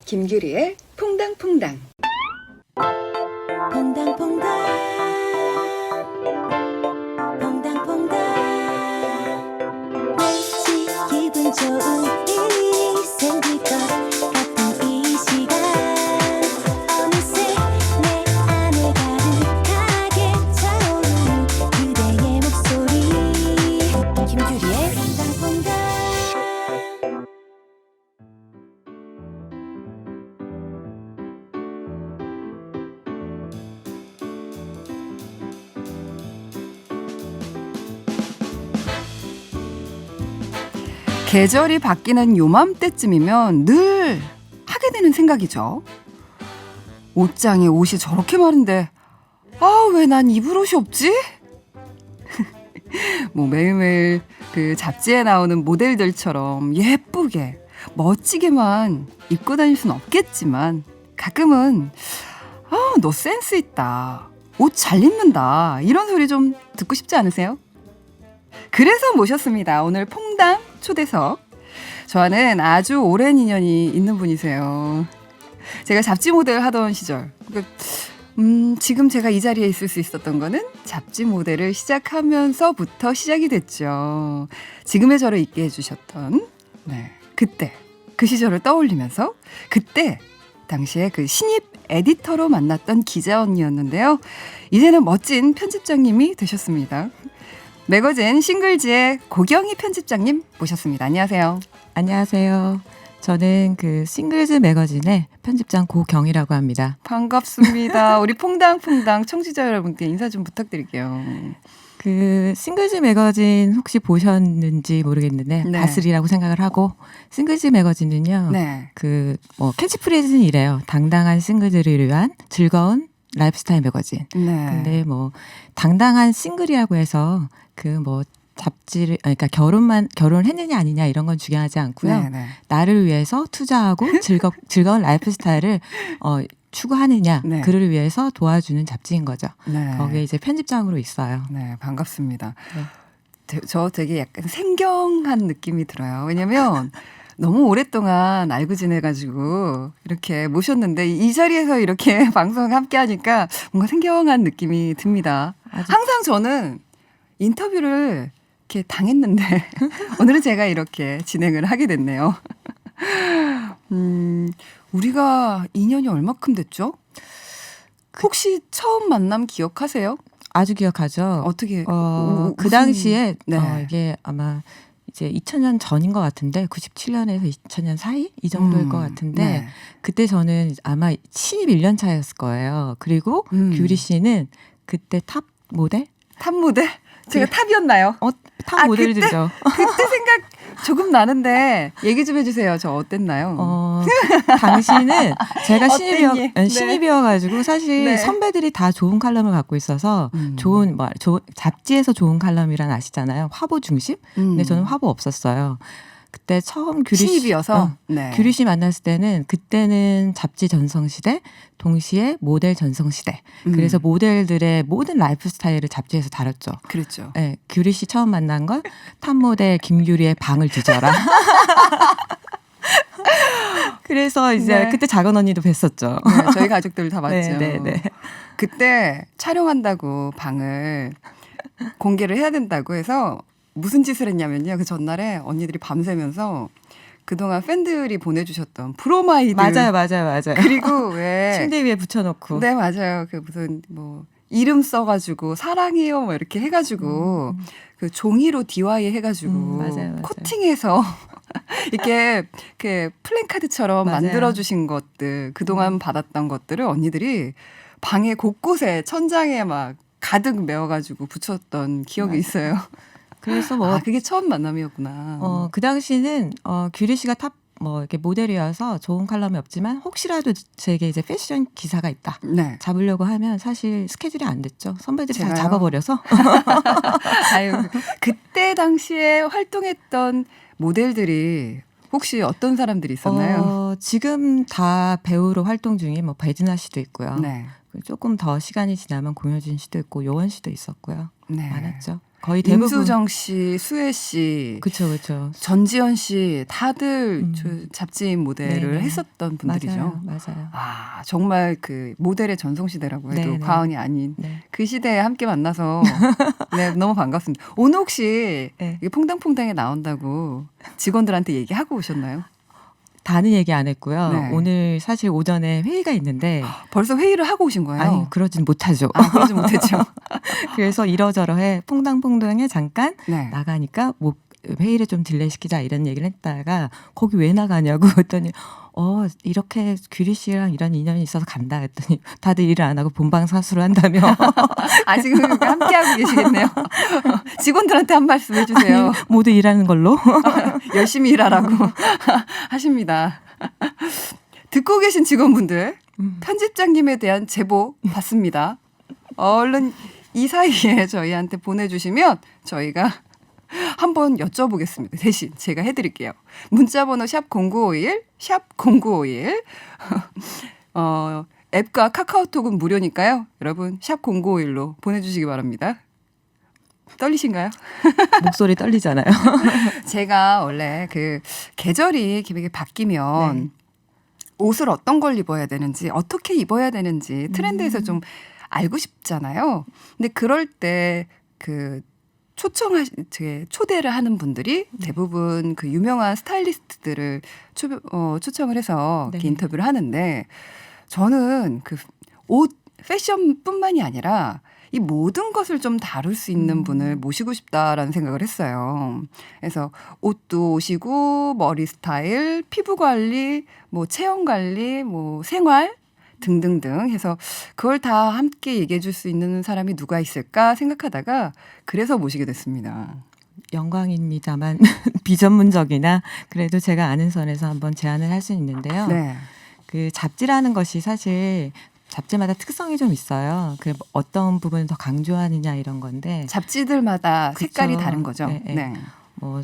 김규리의 퐁당퐁당. 퐁당퐁당 퐁당퐁당 왠지 기분 좋은 일이 생길 것 같은 이 시간 어느새 내 안에 가득하게 차오르는 그대의 목소리 김규리의 퐁당퐁당. 계절이 바뀌는 요맘때쯤이면 늘 하게 되는 생각이죠. 옷장에 옷이 저렇게 많은데 왜 난 입을 옷이 없지? 매일매일 그 잡지에 나오는 모델들처럼 예쁘게 멋지게만 입고 다닐 수는 없겠지만 가끔은 너 센스 있다, 옷 잘 입는다, 이런 소리 좀 듣고 싶지 않으세요? 그래서 모셨습니다. 오늘 퐁당 초대석. 저와는 아주 오랜 인연이 있는 분이세요. 제가 잡지 모델 하던 시절, 지금 제가 이 자리에 있을 수 있었던 거는 잡지 모델을 시작하면서부터 시작이 됐죠. 지금의 저를 있게 해주셨던 그때 그 시절을 떠올리면서 그때 당시에 그 신입 에디터로 만났던 기자 언니였는데요. 이제는 멋진 편집장님이 되셨습니다. 매거진 싱글즈의 고경희 편집장님 모셨습니다. 안녕하세요. 안녕하세요. 저는 그 싱글즈 매거진의 편집장 고경희라고 합니다. 반갑습니다. 우리 퐁당퐁당 청취자 여러분께 인사 좀 부탁드릴게요. 그 싱글즈 매거진 혹시 보셨는지 모르겠는데 네. 봤으리라고 생각을 하고, 싱글즈 매거진은요. 그 캐치프레이즈는 이래요. 당당한 싱글들을 위한 즐거운 라이프스타일 매거진. 근데 당당한 싱글이라고 해서 잡지를, 그러니까 결혼을 했느냐 아니냐 이런 건 중요하지 않고요. 나를 위해서 투자하고 즐거운 라이프스타일을 추구하느냐, 그를 위해서 도와주는 잡지인 거죠. 거기에 이제 편집장으로 있어요. 네, 반갑습니다. 저 되게 약간 생경한 느낌이 들어요. 왜냐면 너무 오랫동안 알고 지내가지고 이렇게 모셨는데 이 자리에서 이렇게 방송 함께 하니까 뭔가 생경한 느낌이 듭니다. 항상 저는 인터뷰를 이렇게 당했는데 오늘은 제가 이렇게 진행을 하게 됐네요. 우리가 인연이 얼마큼 됐죠? 혹시 처음 만남 기억하세요? 아주 기억하죠. 어떻게? 그 당시에 이게 아마 이제 2000년 전인 것 같은데 97년에서 2000년 사이 이 정도일 것 같은데 그때 저는 아마 신입 1년 차였을 거예요. 그리고 규리 씨는 그때 탑 모델? 탑 모델? 제가 탑이었나요? 탑 모델들이죠. 그때 생각 조금 나는데 얘기 좀 해주세요. 저 어땠나요? 당시는 제가 어땠니? 신입이어가지고 사실 선배들이 다 좋은 칼럼을 갖고 있어서 잡지에서 좋은 칼럼이란 아시잖아요. 화보 중심? 근데 저는 화보 없었어요. 그때 처음 신입이어서 규리 씨 만났을 때는 그때는 잡지 전성시대, 동시에 모델 전성시대. 그래서 모델들의 모든 라이프 스타일을 잡지에서 다뤘죠. 그렇죠. 네, 규리 씨 처음 만난 건 탑모델 김규리의 방을 뒤져라. 그래서 이제 그때 작은 언니도 뵀었죠. 네, 저희 가족들 다 봤죠. 네. 그때 촬영한다고 방을 공개를 해야 된다고 해서 무슨 짓을 했냐면요. 그 전날에 언니들이 밤새면서 그동안 팬들이 보내주셨던 브로마이드. 맞아요. 그리고 왜 침대 위에 붙여놓고. 네, 맞아요. 그 무슨 이름 써가지고 사랑해요 이렇게 해가지고 그 종이로 DIY 해가지고 맞아요. 코팅해서 이렇게 플랜카드처럼 만들어주신 것들, 그동안 받았던 것들을 언니들이 방에 곳곳에 천장에 막 가득 메워가지고 붙였던 기억이 있어요. 그래서 그게 처음 만남이었구나. 그 당시는 규리 씨가 탑 이렇게 모델이어서 좋은 칼럼이 없지만 혹시라도 제게 이제 패션 기사가 있다. 잡으려고 하면 사실 스케줄이 안 됐죠. 선배들이 다 잡아버려서. 그때 당시에 활동했던 모델들이 혹시 어떤 사람들이 있었나요? 지금 다 배우로 활동 중인 배진아 씨도 있고요. 조금 더 시간이 지나면 공효진 씨도 있고 요원 씨도 있었고요. 많았죠. 거의 대부분 임수정 씨, 수혜 씨, 그렇죠. 전지현 씨 다들 잡지 모델을 네네. 했었던 분들이죠. 맞아요. 아, 정말 그 모델의 전성시대라고 해도 네네. 과언이 아닌 네. 그 시대에 함께 만나서 네, 너무 반갑습니다. 오늘 혹시 네. 이 퐁당퐁당에 나온다고 직원들한테 얘기하고 오셨나요? 다는 얘기 안 했고요. 네. 오늘 사실 오전에 회의가 있는데 벌써 회의를 하고 오신 거예요? 아니 그러진 못하죠. 그러지 못했죠. 그래서 이러저러해 퐁당퐁당에 잠깐 네. 나가니까 뭐 회의를 좀 딜레이 시키자 이런 얘기를 했다가 거기 왜 나가냐고 했더니 이렇게 규리 씨랑 이런 인연이 있어서 간다 했더니 다들 일을 안 하고 본방사수를 한다며. 지금 함께하고 계시겠네요. 직원들한테 한 말씀 해주세요. 아니, 모두 일하는 걸로. 열심히 일하라고 하십니다. 듣고 계신 직원분들 편집장님에 대한 제보 받습니다. 얼른 이 사이에 저희한테 보내주시면 저희가 한번 여쭤보겠습니다. 대신 제가 해드릴게요. 문자번호 샵 0951, 샵 0951. 앱과 카카오톡은 무료니까요. 여러분 샵 0951로 보내주시기 바랍니다. 떨리신가요? 목소리 떨리잖아요. 제가 원래 그 계절이 이렇게 바뀌면 네. 옷을 어떤 걸 입어야 되는지 어떻게 입어야 되는지 트렌드에서 좀 알고 싶잖아요. 근데 그럴 때 그 초대를 하는 분들이 대부분 그 유명한 스타일리스트들을 초청을 해서 네. 이렇게 인터뷰를 하는데 저는 그 옷 패션뿐만이 아니라 이 모든 것을 좀 다룰 수 있는 분을 모시고 싶다라는 생각을 했어요. 그래서 옷도 옷이고 머리 스타일, 피부 관리, 뭐 체형 관리, 뭐 생활 등등등 해서 그걸 다 함께 얘기해 줄 수 있는 사람이 누가 있을까 생각하다가 그래서 모시게 됐습니다. 영광입니다만 비전문적이나 그래도 제가 아는 선에서 한번 제안을 할 수 있는데요. 네. 그 잡지라는 것이 사실 잡지마다 특성이 좀 있어요. 그 어떤 부분을 더 강조하느냐 이런 건데 잡지들마다 그쵸. 색깔이 다른 거죠. 네, 네. 네. 뭐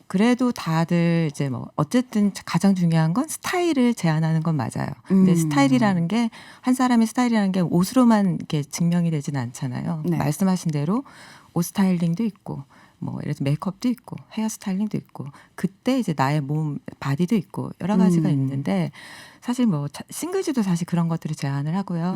그래도 다들 이제 뭐 어쨌든 가장 중요한 건 스타일을 제안하는 건 맞아요. 근데 스타일이라는 게 한 사람의 스타일이라는 게 옷으로만 이렇게 증명이 되지는 않잖아요. 네. 말씀하신 대로 옷 스타일링도 있고 뭐 예를 들어 메이크업도 있고 헤어 스타일링도 있고 그때 이제 나의 몸 바디도 있고 여러 가지가 있는데 사실 뭐 싱글즈도 사실 그런 것들을 제안을 하고요.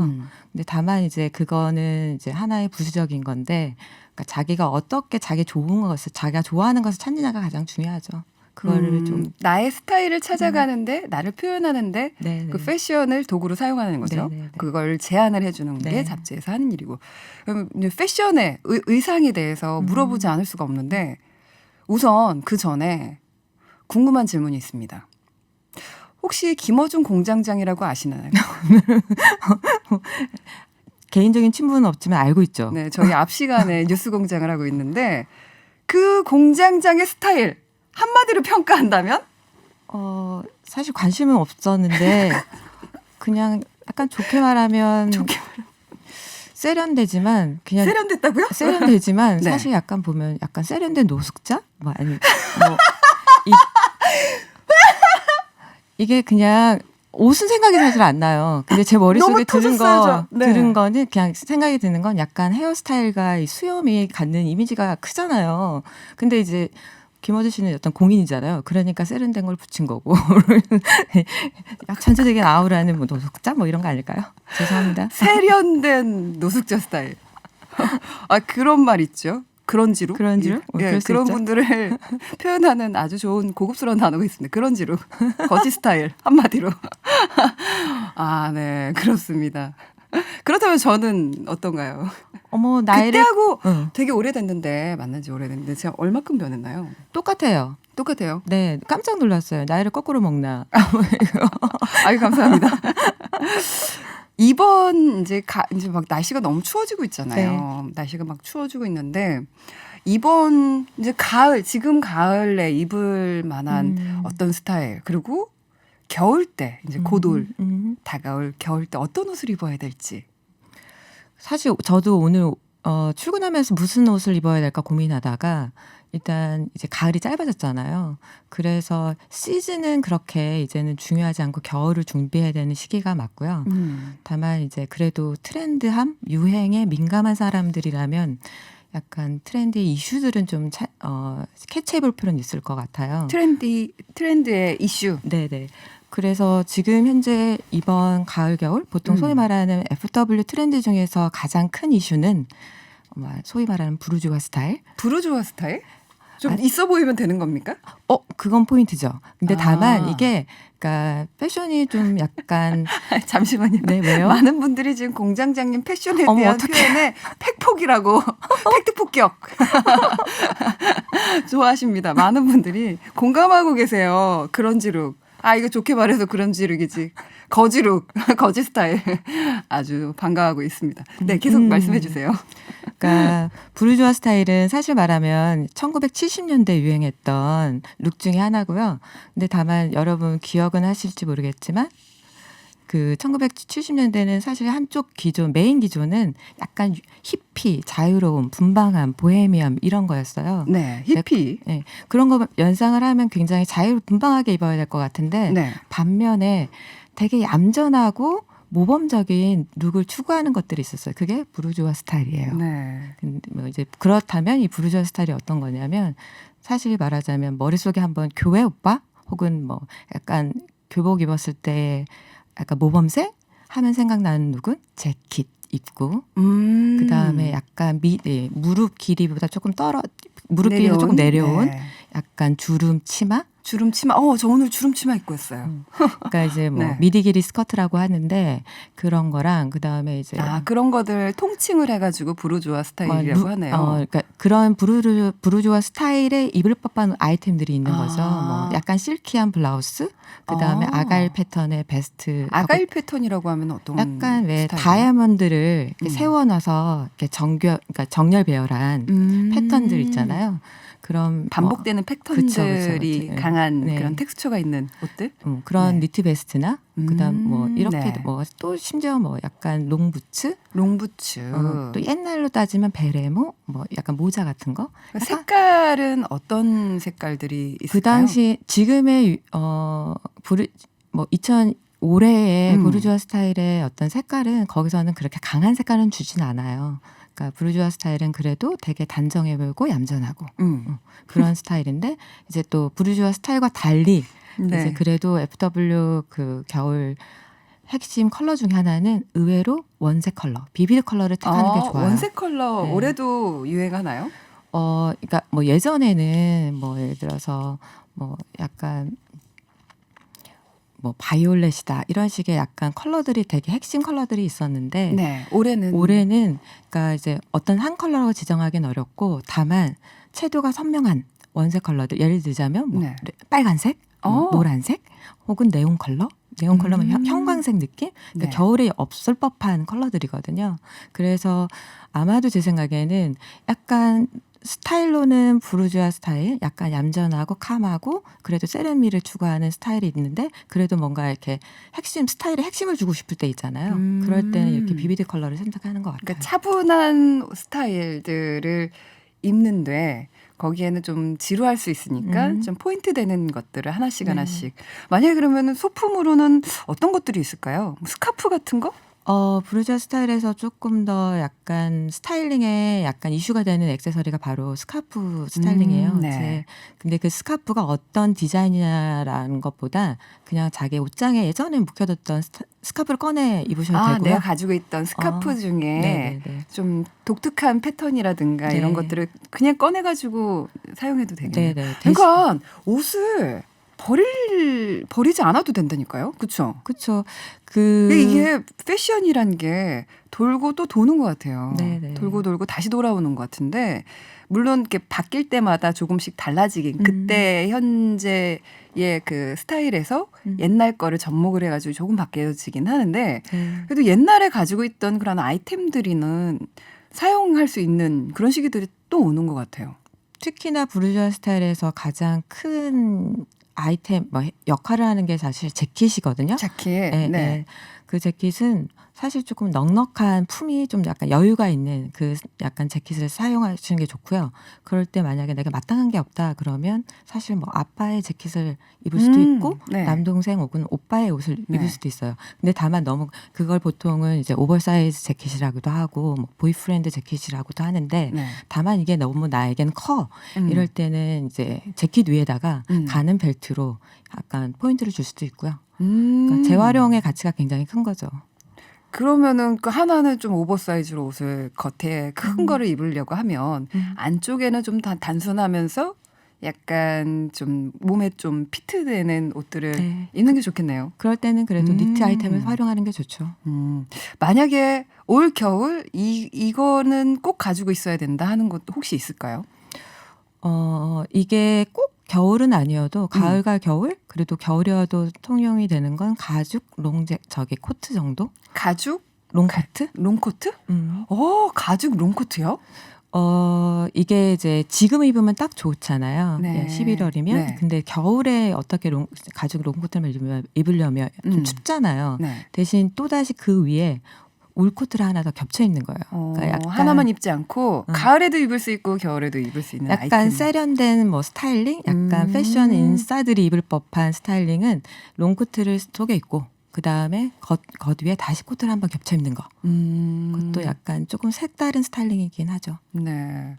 근데 다만 이제 그거는 이제 하나의 부수적인 건데 그러니까 자기가 어떻게 자기 좋은 것을 자기가 좋아하는 것을 찾느냐가 가장 중요하죠. 그거를 좀 나의 스타일을 찾아가는데 나를 표현하는데 네네. 그 패션을 도구로 사용하는 거죠. 네네네. 그걸 제안을 해주는 게 네. 잡지에서 하는 일이고 그럼 이제 패션의 의상에 대해서 물어보지 않을 수가 없는데 우선 그 전에 궁금한 질문이 있습니다. 혹시 김어준 공장장이라고 아시나요? 개인적인 친분은 없지만 알고 있죠. 네, 저희 앞 시간에 뉴스 공장을 하고 있는데 그 공장장의 스타일 한마디로 평가한다면? 사실 관심은 없었는데 그냥 약간 좋게 말하면 세련되지만 그냥 세련됐다고요? 세련되지만 네. 사실 약간 보면 약간 세련된 노숙자? 뭐 아니 뭐 이게 그냥 옷은 생각이 사실 안 나요. 근데 제 머릿속에 들은 거는 그냥 생각이 드는 건 약간 헤어스타일과 이 수염이 갖는 이미지가 크잖아요. 근데 이제 김어준 씨는 어떤 공인이잖아요. 그러니까 세련된 걸 붙인 거고. 약 전체적인 아우라는 뭐 노숙자 뭐 이런 거 아닐까요? 죄송합니다. 세련된 노숙자 스타일. 그런 말 있죠. 그런지로. 그런지로? 예, 그런 분들을 표현하는 아주 좋은 고급스러운 단어가 있습니다. 그런지로. 거지 스타일. 한마디로. 네. 그렇습니다. 그렇다면 저는 어떤가요? 나이를 그때하고 되게 오래됐는데 만난 지 오래됐는데 제가 얼마큼 변했나요? 똑같아요. 똑같아요. 네, 깜짝 놀랐어요. 나이를 거꾸로 먹나. 아유 감사합니다. 이번 이제 막 날씨가 너무 추워지고 있잖아요. 네. 날씨가 막 추워지고 있는데 이번 이제 지금 가을에 입을 만한 어떤 스타일 그리고 겨울 때 이제 곧 다가올 겨울 때 어떤 옷을 입어야 될지. 사실 저도 오늘 출근하면서 무슨 옷을 입어야 될까 고민하다가 일단 이제 가을이 짧아졌잖아요. 그래서 시즌은 그렇게 이제는 중요하지 않고 겨울을 준비해야 되는 시기가 맞고요. 다만 이제 그래도 트렌드함, 유행에 민감한 사람들이라면 약간 트렌디 이슈들은 좀 캐치해볼 필요는 있을 것 같아요. 트렌드의 이슈. 네네. 그래서 지금 현재 이번 가을 겨울 보통 소위 말하는 FW 트렌드 중에서 가장 큰 이슈는 소위 말하는 부르주아 스타일. 부르주아 스타일? 좀 있어 보이면 되는 겁니까? 그건 포인트죠. 근데 다만 이게 그러니까 패션이 좀 약간 잠시만요. 네, 왜요? 많은 분들이 지금 공장장님 패션에 대한 표현에 팩폭이라고 팩트 폭격 좋아하십니다. 많은 분들이 공감하고 계세요. 그런지룩. 이거 좋게 말해서 그런지룩이지. 거지룩, 거지 스타일. 아주 반가워하고 있습니다. 네, 계속 말씀해 주세요. 그러니까 부르주아 스타일은 사실 말하면 1970년대 유행했던 룩 중에 하나고요. 근데 다만 여러분 기억은 하실지 모르겠지만 그 1970년대는 사실 한쪽 메인 기조는 약간 히피, 자유로움, 분방함, 보헤미엄 이런 거였어요. 네, 히피. 네, 그런 거 연상을 하면 굉장히 분방하게 입어야 될 것 같은데 네. 반면에 되게 얌전하고 모범적인 룩을 추구하는 것들이 있었어요. 그게 부르주아 스타일이에요. 네. 근데 뭐 이제 그렇다면 이 부르주아 스타일이 어떤 거냐면 사실 말하자면 머릿속에 한번 교회 오빠 혹은 뭐 약간 교복 입었을 때 약간 모범생 하면 생각나는 룩은 재킷 입고 그다음에 약간 무릎 길이보다 조금 무릎 길이가 조금 내려온 네. 약간 주름 치마. 주름 치마. 저 오늘 주름 치마 입고 왔어요. 그러니까 이제 뭐 네. 미디 길이 스커트라고 하는데 그런 거랑 그다음에 이제 그런 거들 통칭을 해가지고 부르주아 스타일이라고 하네요. 그러니까 그런 부르주아 스타일에 입을 법한 아이템들이 있는 거죠. 뭐 약간 실키한 블라우스, 그다음에 아가일 패턴의 베스트. 아가일 패턴이라고 하면 어떤 약간 왜 스타일이에요? 다이아몬드를 이렇게 세워놔서 이렇게 그러니까 정렬 배열한 패턴들 있잖아요. 그런 반복되는 패턴들이 그쵸. 강한 네. 그런 텍스처가 있는 옷들. 그런 네. 니트 베스트나 그다음 뭐 이렇게 네. 뭐 또 심지어 뭐 약간 롱부츠, 롱부츠. 또 옛날로 따지면 베레모, 뭐 약간 모자 같은 거. 색깔은 어떤 색깔들이 있을까요? 그 당시 지금의 올해의 부르주아 스타일의 어떤 색깔은 거기서는 그렇게 강한 색깔은 주진 않아요. 그러니까 부르주아 스타일은 그래도 되게 단정해 보이고 얌전하고 그런 스타일인데 이제 또 부르주아 스타일과 달리 네. 이제 그래도 FW 그 겨울 핵심 컬러 중에 하나는 의외로 원색 컬러, 비비드 컬러를 택하는 게 좋아요. 원색 컬러 네. 올해도 유행하나요? 그러니까 뭐 예전에는 뭐 예를 들어서 뭐 약간 뭐 바이올렛이다 이런 식의 약간 컬러들이 되게 핵심 컬러들이 있었는데 네. 올해는 그러니까 이제 어떤 한 컬러라고 지정하기는 어렵고 다만 채도가 선명한 원색 컬러들 예를 들자면 뭐 네. 빨간색, 뭐 노란색 혹은 네온 컬러면 형광색 느낌 그러니까 네. 겨울에 없을 법한 컬러들이거든요. 그래서 아마도 제 생각에는 약간 스타일로는 부르주아 스타일, 약간 얌전하고 캄하고 그래도 세련미를 추구하는 스타일이 있는데 그래도 뭔가 이렇게 스타일의 핵심을 주고 싶을 때 있잖아요. 그럴 때는 이렇게 비비드 컬러를 선택하는 것 같아요. 그러니까 차분한 스타일들을 입는데 거기에는 좀 지루할 수 있으니까 좀 포인트 되는 것들을 하나씩 하나씩. 만약에 그러면 소품으로는 어떤 것들이 있을까요? 뭐 스카프 같은 거? 부르주아 스타일에서 조금 더 약간 스타일링에 약간 이슈가 되는 액세서리가 바로 스카프 스타일링이에요. 네. 근데 그 스카프가 어떤 디자인이냐라는 것보다 그냥 자기 옷장에 예전에 묵혀뒀던 스카프를 꺼내 입으셔도 되고요. 내가 가지고 있던 스카프 중에 네네네. 좀 독특한 패턴이라든가 네. 이런 것들을 그냥 꺼내가지고 사용해도 되겠네요. 네네. 그러니까 옷을 버리지 않아도 된다니까요. 그렇죠? 그렇죠. 이게 패션이란 게 돌고 또 도는 것 같아요. 네네. 돌고 다시 돌아오는 것 같은데 물론 이렇게 바뀔 때마다 조금씩 달라지긴 그때 현재의 그 스타일에서 옛날 거를 접목을 해가지고 조금 바뀌어지긴 하는데 그래도 옛날에 가지고 있던 그런 아이템들이는 사용할 수 있는 그런 시기들이 또 오는 것 같아요. 특히나 부르주아 스타일에서 가장 큰 아이템 역할을 하는 게 사실 재킷이거든요. 자켓. 네. 그 재킷은 사실 조금 넉넉한 품이 좀 약간 여유가 있는 그 약간 재킷을 사용하시는 게 좋고요. 그럴 때 만약에 내가 마땅한 게 없다 그러면 사실 뭐 아빠의 재킷을 입을 수도 있고 네. 남동생 혹은 오빠의 옷을 네. 입을 수도 있어요. 근데 다만 너무 그걸 보통은 이제 오버사이즈 재킷이라고도 하고 뭐 보이프렌드 재킷이라고도 하는데 네. 다만 이게 너무 나에겐 커 이럴 때는 이제 재킷 위에다가 가는 벨트로 약간 포인트를 줄 수도 있고요. 그러니까 재활용의 가치가 굉장히 큰 거죠. 그러면은 그 하나는 좀 오버사이즈로 옷을 겉에 큰 거를 입으려고 하면 안쪽에는 좀 단순하면서 약간 좀 몸에 좀 피트되는 옷들을 네. 입는 게 좋겠네요. 그럴 때는 그래도 니트 아이템을 활용하는 게 좋죠. 만약에 올 겨울 이거는 꼭 가지고 있어야 된다 하는 것 혹시 있을까요? 이게 꼭 겨울은 아니어도 가을과 겨울 그래도 겨울이어도 통용이 되는 건 가죽 저기 코트 정도? 가죽? 롱코트? 롱코트? 가죽 롱코트요? 이게 이제 지금 입으면 딱 좋잖아요. 네. 11월이면. 네. 근데 겨울에 어떻게 가죽 롱코트를 입으려면 좀 춥잖아요. 네. 대신 또다시 그 위에 울코트를 하나 더 겹쳐 있는 거예요. 그러니까 약간 하나만 입지 않고 가을에도 입을 수 있고 겨울에도 입을 수 있는 약간 아이템. 세련된 뭐 스타일링, 약간 패션 인싸들이 입을 법한 스타일링은 롱코트를 속에 입고 그 다음에 겉 위에 다시 코트를 한번 겹쳐 입는 거. 그것도 약간 조금 색다른 스타일링이긴 하죠. 네.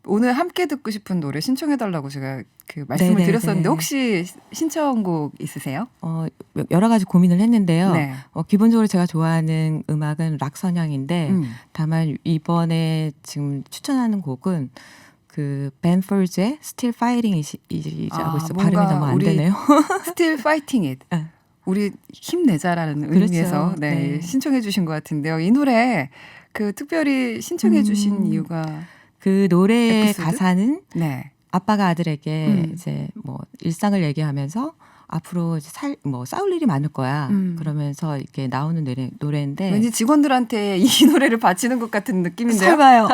오늘 함께 듣고 싶은 노래 신청해달라고 제가 그 말씀을 네네네. 드렸었는데 혹시 신청곡 있으세요? 여러 가지 고민을 했는데요. 네. 기본적으로 제가 좋아하는 음악은 락 성향인데 다만 이번에 지금 추천하는 곡은 그 벤폴즈의 Still Fighting이라고 있어. 발음이 너무 안 되네요. Still Fighting It. 네. 우리 힘내자라는 그렇죠. 의미에서 네, 신청해 주신 것 같은데요. 이 노래 그 특별히 신청해 주신 이유가 그 노래의 에피소드? 가사는 네. 아빠가 아들에게 이제 뭐 일상을 얘기하면서 앞으로 이제 싸울 일이 많을 거야. 그러면서 이렇게 나오는 노래인데 왠지 직원들한테 이 노래를 바치는 것 같은 느낌인데요. 설마요.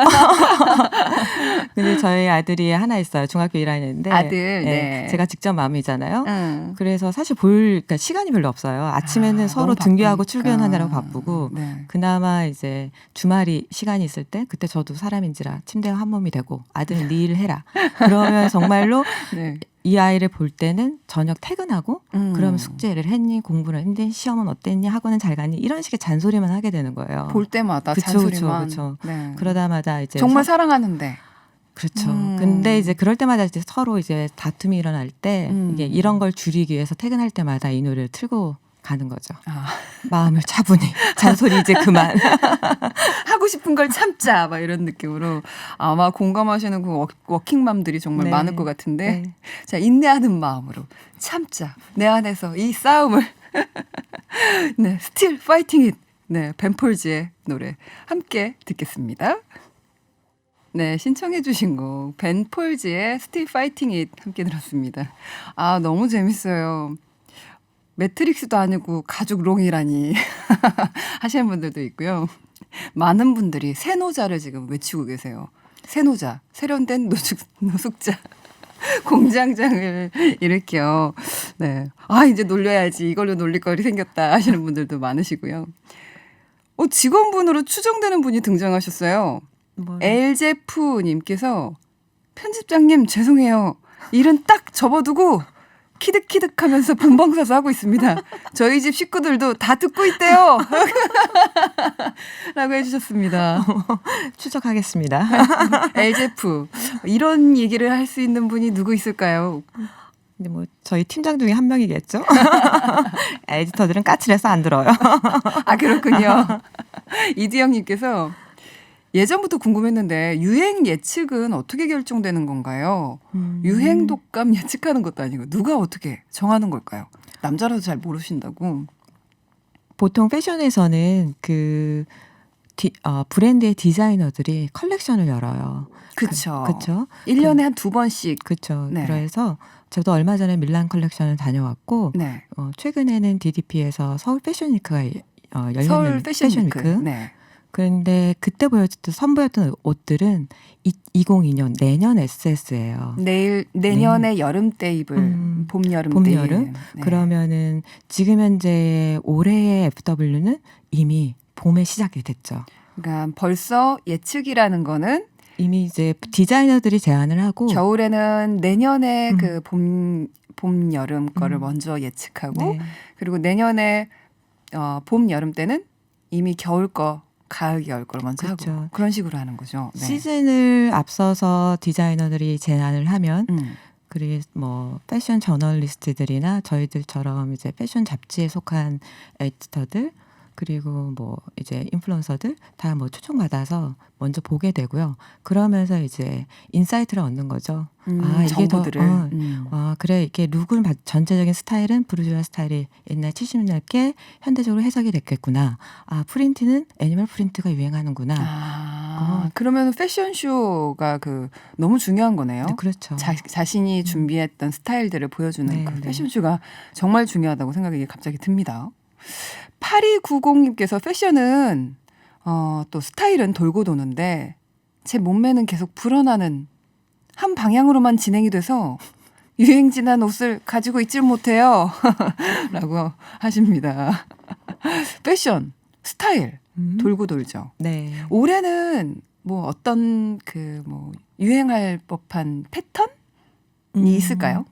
근데 저희 아들이 하나 있어요. 중학교 1학년인데 아들. 네. 제가 직접 맘이잖아요. 그래서 사실 그러니까 시간이 별로 없어요. 아침에는 서로 너무 등교하고 바쁘니까. 출근하느라고 바쁘고 네. 그나마 이제 주말이 시간이 있을 때 그때 저도 사람인지라 침대와 한 몸이 되고 아들은 네 일을 해라. 그러면 정말로 네. 이 아이를 볼 때는 저녁 퇴근하고 그러면 숙제를 했니 공부를 했니 시험은 어땠니 학원은 잘 갔니 이런 식의 잔소리만 하게 되는 거예요. 볼 때마다 그쵸, 잔소리만. 그쵸. 네. 그러다마다 이제 정말 사랑하는데. 그렇죠. 근데 이제 그럴 때마다 이제 서로 이제 다툼이 일어날 때 이게 이런 걸 줄이기 위해서 퇴근할 때마다 이 노래를 틀고 가는 거죠. 마음을 차분히 잔소리 이제 그만. 하고 싶은 걸 참자 막 이런 느낌으로 아마 공감하시는 그 워킹맘들이 정말 네. 많을 것 같은데 네. 자 인내하는 마음으로 참자 내 안에서 이 싸움을 네 Still Fighting It 네 벤폴즈의 노래 함께 듣겠습니다. 네 신청해 주신 곡 벤폴즈의 Still Fighting It 함께 들었습니다. 아 너무 재밌어요. 매트릭스도 아니고 가죽 롱이라니 하시는 분들도 있고요. 많은 분들이 세노자를 지금 외치고 계세요. 세노자, 세련된 노숙자 공장장을 일으켜. 네, 이제 놀려야지 이걸로 놀릴 거리 생겼다 하시는 분들도 많으시고요. 직원분으로 추정되는 분이 등장하셨어요. 엘제프님께서 편집장님 죄송해요. 일은 딱 접어두고 키득키득하면서 본방사수 하고 있습니다. 저희 집 식구들도 다 듣고 있대요. 라고 해주셨습니다. 추적하겠습니다. 엘제프 이런 얘기를 할 수 있는 분이 누구 있을까요? 근데 뭐 저희 팀장 중에 한 명이겠죠. 에디터들은 까칠해서 안 들어요. 그렇군요. 이지영님께서 예전부터 궁금했는데 유행 예측은 어떻게 결정되는 건가요? 유행 독감 예측하는 것도 아니고 누가 어떻게 정하는 걸까요? 남자라도 잘 모르신다고. 보통 패션에서는 브랜드의 디자이너들이 컬렉션을 열어요. 그렇죠. 그렇죠. 1년에 한 2번씩. 그렇죠. 네. 그래서 저도 얼마 전에 밀란 컬렉션을 다녀왔고 네. 최근에는 DDP에서 서울 패션위크가 열렸는 서울 패션위크. 네. 그런데 그때 선보였던 옷들은 2002년 내년 SS예요. 내년에 네. 여름 때 입을 봄 여름 때. 네. 그러면은 지금 현재 올해의 FW는 이미 봄에 시작이 됐죠. 그러니까 벌써 예측이라는 거는 이미 이제 디자이너들이 제안을 하고 겨울에는 내년에 그 봄 여름 거를 먼저 예측하고 네. 그리고 내년에 봄 여름 때는 이미 겨울 거 가을 겨울 걸 먼저 그렇죠. 하고 그런 식으로 하는 거죠. 네. 시즌을 앞서서 디자이너들이 제안을 하면 그리고 뭐 패션 저널리스트들이나 저희들처럼 이제 패션 잡지에 속한 에디터들 그리고 뭐 이제 인플루언서들 다 뭐 초청받아서 먼저 보게 되고요. 그러면서 이제 인사이트를 얻는 거죠. 아, 이게 정보들을. 그래 이게 룩은 전체적인 스타일은 부르주아 스타일이 옛날 70년대 현대적으로 해석이 됐겠구나. 아, 프린트는 애니멀 프린트가 유행하는구나. 그러면 패션쇼가 너무 중요한 거네요. 네, 그렇죠. 자신이 준비했던 스타일들을 보여주는 네, 그 패션쇼가 정말 중요하다고 생각이 갑자기 듭니다. 8290님께서 패션은 또 스타일은 돌고 도는데 제 몸매는 계속 불어나는 한 방향으로만 진행이 돼서 유행 지난 옷을 가지고 있질 못해요. 라고 하십니다. 패션, 스타일 돌고 돌죠. 네. 올해는 뭐 어떤 유행할 법한 패턴이 있을까요?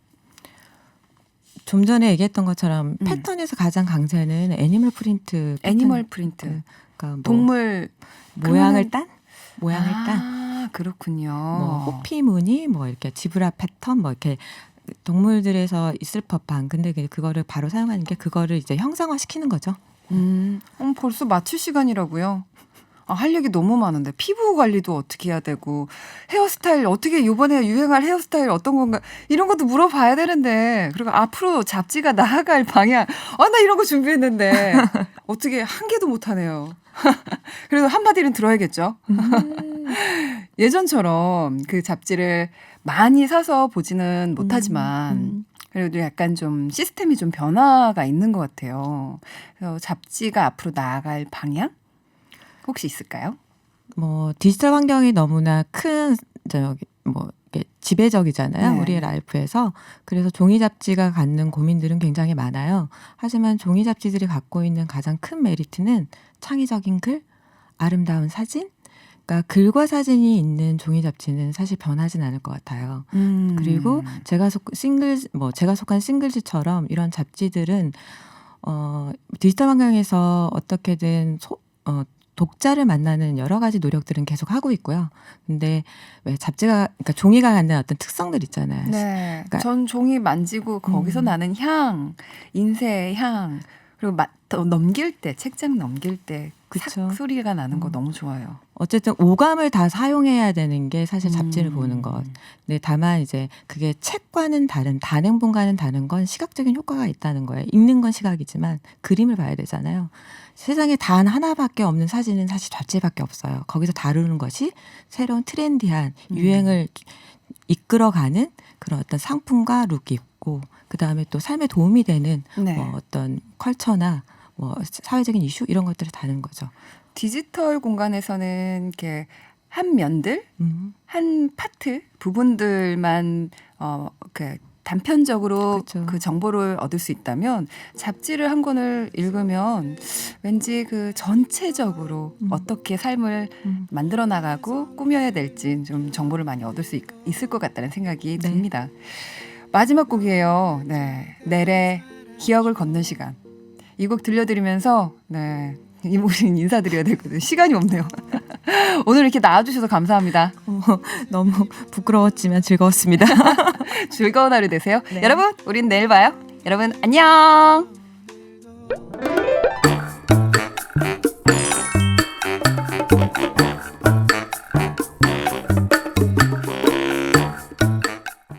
좀 전에 얘기했던 것처럼 패턴에서 가장 강세는 애니멀 프린트. 애니멀 프린트. 그러니까 동물 모양을 딴? 모양을 딴. 그렇군요. 뭐 호피 무늬, 뭐 이렇게 지브라 패턴, 뭐 이렇게 동물들에서 있을 법한. 근데 그거를 바로 사용하는 게 그거를 이제 형상화 시키는 거죠. 벌써 마칠 시간이라고요? 할 얘기 너무 많은데 피부 관리도 어떻게 해야 되고 헤어스타일 어떻게 이번에 유행할 헤어스타일 어떤 건가 이런 것도 물어봐야 되는데 그리고 앞으로 잡지가 나아갈 방향 나 이런 거 준비했는데 어떻게 한 개도 못하네요. 그래도 한마디는 들어야겠죠. 예전처럼 그 잡지를 많이 사서 보지는 못하지만 그래도 약간 좀 시스템이 좀 변화가 있는 것 같아요. 그래서 잡지가 앞으로 나아갈 방향? 혹시 있을까요? 뭐 디지털 환경이 너무나 큰 지배적이잖아요. 네. 우리의 라이프에서. 그래서 종이 잡지가 갖는 고민들은 굉장히 많아요. 하지만 종이 잡지들이 갖고 있는 가장 큰 메리트는 창의적인 글, 아름다운 사진. 그러니까 글과 사진이 있는 종이 잡지는 사실 변하진 않을 것 같아요. 그리고 제가 속한 싱글즈처럼 이런 잡지들은 디지털 환경에서 어떻게든 독자를 만나는 여러 가지 노력들은 계속 하고 있고요. 근데 왜 그러니까 종이가 갖는 어떤 특성들 있잖아요. 네. 그러니까 전 종이 만지고 거기서 나는 향, 인쇄의 향, 그리고 책장 넘길 때 삭 소리가 나는 거 너무 좋아요. 어쨌든 오감을 다 사용해야 되는 게 사실 잡지를 보는 것. 근데 다만 이제 그게 책과는 다른 단행본과는 다른 건 시각적인 효과가 있다는 거예요. 읽는 건 시각이지만 그림을 봐야 되잖아요. 세상에 단 하나밖에 없는 사진은 사실 잡지밖에 없어요. 거기서 다루는 것이 새로운 트렌디한 유행을 이끌어가는 그런 어떤 상품과 룩이 있고 그다음에 또 삶에 도움이 되는 네. 어떤 컬처나 사회적인 이슈 이런 것들을 다루는 거죠. 디지털 공간에서는 이렇게 한 면들, 한 파트 부분들만 단편적으로 그렇죠. 그 정보를 얻을 수 있다면 잡지를 한 권을 읽으면 왠지 그 전체적으로 어떻게 삶을 만들어 나가고 꾸며야 될지 좀 정보를 많이 얻을 수 있을 것 같다는 생각이 듭니다. 마지막 곡이에요. 네, 넬의 기억을 걷는 시간. 이 곡 들려드리면서 우리는 인사드려야 되거든요. 시간이 없네요. 오늘 이렇게 나와주셔서 감사합니다. 너무 부끄러웠지만 즐거웠습니다. 즐거운 하루 되세요. 네. 여러분, 우린 내일 봐요. 여러분, 안녕.